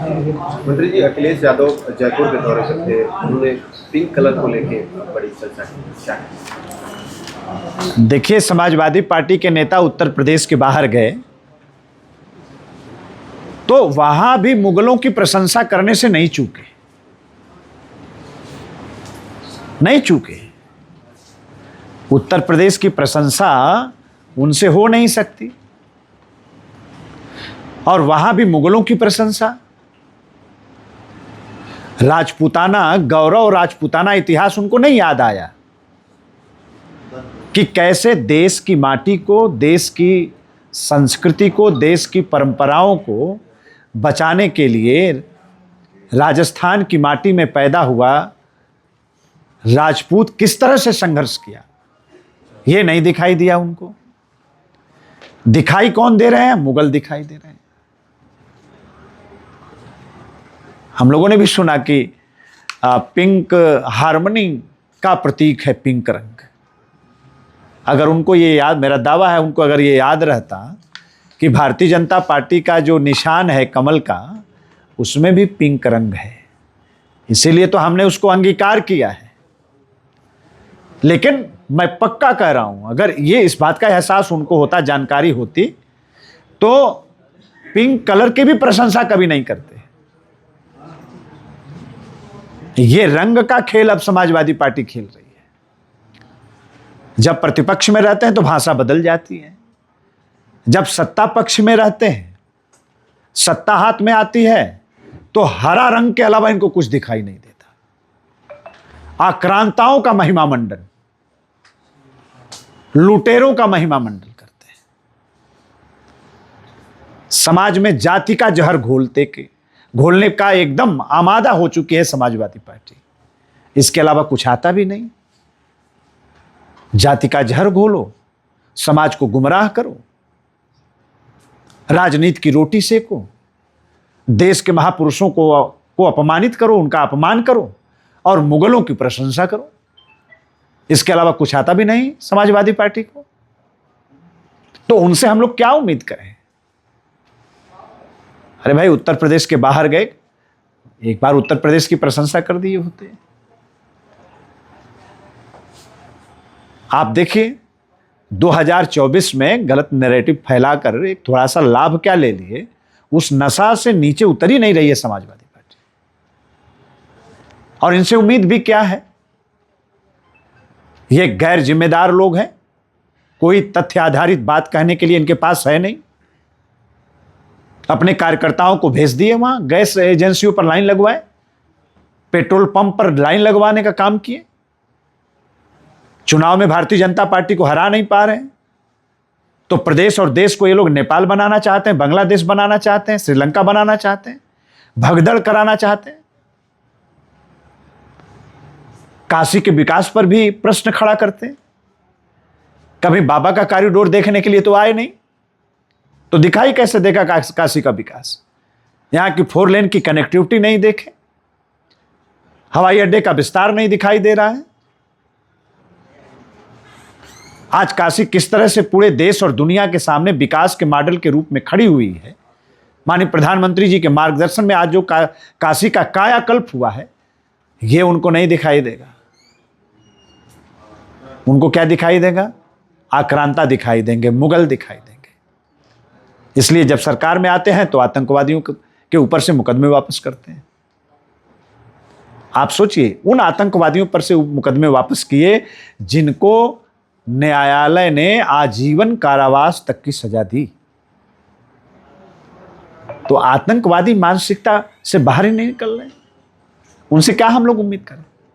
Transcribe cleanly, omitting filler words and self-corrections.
मंत्री जी, अखिलेश यादव जयपुर के दौरे पर थे, उन्होंने पिंक कलर को लेके बड़ी चर्चा की। देखिए, समाजवादी पार्टी के नेता उत्तर प्रदेश के बाहर गए तो वहां भी मुगलों की प्रशंसा करने से नहीं चूके। उत्तर प्रदेश की प्रशंसा उनसे हो नहीं सकती, और वहां भी मुगलों की प्रशंसा। राजपूताना गौरव, राजपूताना इतिहास उनको नहीं याद आया कि कैसे देश की माटी को, देश की संस्कृति को, देश की परंपराओं को बचाने के लिए राजस्थान की माटी में पैदा हुआ राजपूत किस तरह से संघर्ष किया। यह नहीं दिखाई दिया उनको। दिखाई कौन दे रहे हैं? मुगल दिखाई दे रहे हैं। हम लोगों ने भी सुना कि पिंक हार्मनी का प्रतीक है पिंक रंग। अगर उनको ये याद, मेरा दावा है उनको अगर ये याद रहता कि भारतीय जनता पार्टी का जो निशान है कमल का, उसमें भी पिंक रंग है, इसीलिए तो हमने उसको अंगीकार किया है। लेकिन मैं पक्का कह रहा हूं, अगर ये इस बात का एहसास उनको होता, जानकारी होती, तो पिंक कलर की भी प्रशंसा कभी नहीं करते। ये रंग का खेल अब समाजवादी पार्टी खेल रही है। जब प्रतिपक्ष में रहते हैं तो भाषा बदल जाती है, जब सत्ता पक्ष में रहते हैं, सत्ता हाथ में आती है, तो हरा रंग के अलावा इनको कुछ दिखाई नहीं देता। आक्रांताओं का महिमा मंडन, लुटेरों का महिमा मंडन करते हैं। समाज में जाति का जहर घोलने का एकदम आमादा हो चुकी है समाजवादी पार्टी। इसके अलावा कुछ आता भी नहीं। जाति का जहर घोलो, समाज को गुमराह करो, राजनीति की रोटी सेको, देश के महापुरुषों को अपमानित करो, उनका अपमान करो, और मुगलों की प्रशंसा करो। इसके अलावा कुछ आता भी नहीं समाजवादी पार्टी को। तो उनसे हम लोग क्या उम्मीद करें? अरे भाई, उत्तर प्रदेश के बाहर गए, एक बार उत्तर प्रदेश की प्रशंसा कर दिए होते। आप देखिए, 2024 में गलत नैरेटिव फैलाकर एक थोड़ा सा लाभ क्या ले लिए, उस नशा से नीचे उतर ही नहीं रही है समाजवादी पार्टी। और इनसे उम्मीद भी क्या है? ये गैर जिम्मेदार लोग हैं, कोई तथ्य आधारित बात कहने के लिए इनके पास है नहीं। अपने कार्यकर्ताओं को भेज दिए वहां, गैस एजेंसियों पर लाइन लगवाए, पेट्रोल पंप पर लाइन लगवाने का काम किए। चुनाव में भारतीय जनता पार्टी को हरा नहीं पा रहे हैं, तो प्रदेश और देश को ये लोग नेपाल बनाना चाहते हैं, बांग्लादेश बनाना चाहते हैं, श्रीलंका बनाना चाहते हैं, भगदड़ कराना चाहते हैं। काशी के विकास पर भी प्रश्न खड़ा करते हैं। कभी बाबा का कॉरिडोर देखने के लिए तो आए नहीं, तो दिखाई कैसे देगा काशी का विकास? यहां की 4 लेन की कनेक्टिविटी नहीं देखे, हवाई अड्डे का विस्तार नहीं दिखाई दे रहा है। आज काशी किस तरह से पूरे देश और दुनिया के सामने विकास के मॉडल के रूप में खड़ी हुई है, माननीय प्रधानमंत्री जी के मार्गदर्शन में आज जो काशी का कायाकल्प हुआ है, यह उनको नहीं दिखाई देगा। उनको क्या दिखाई देगा? आक्रांता दिखाई देंगे, मुगल दिखाई देंगे। इसलिए जब सरकार में आते हैं तो आतंकवादियों के ऊपर से मुकदमे वापस करते हैं। आप सोचिए, उन आतंकवादियों पर से मुकदमे वापस किए जिनको न्यायालय ने आजीवन कारावास तक की सजा दी। तो आतंकवादी मानसिकता से बाहर ही नहीं निकल रहे, उनसे क्या हम लोग उम्मीद करें?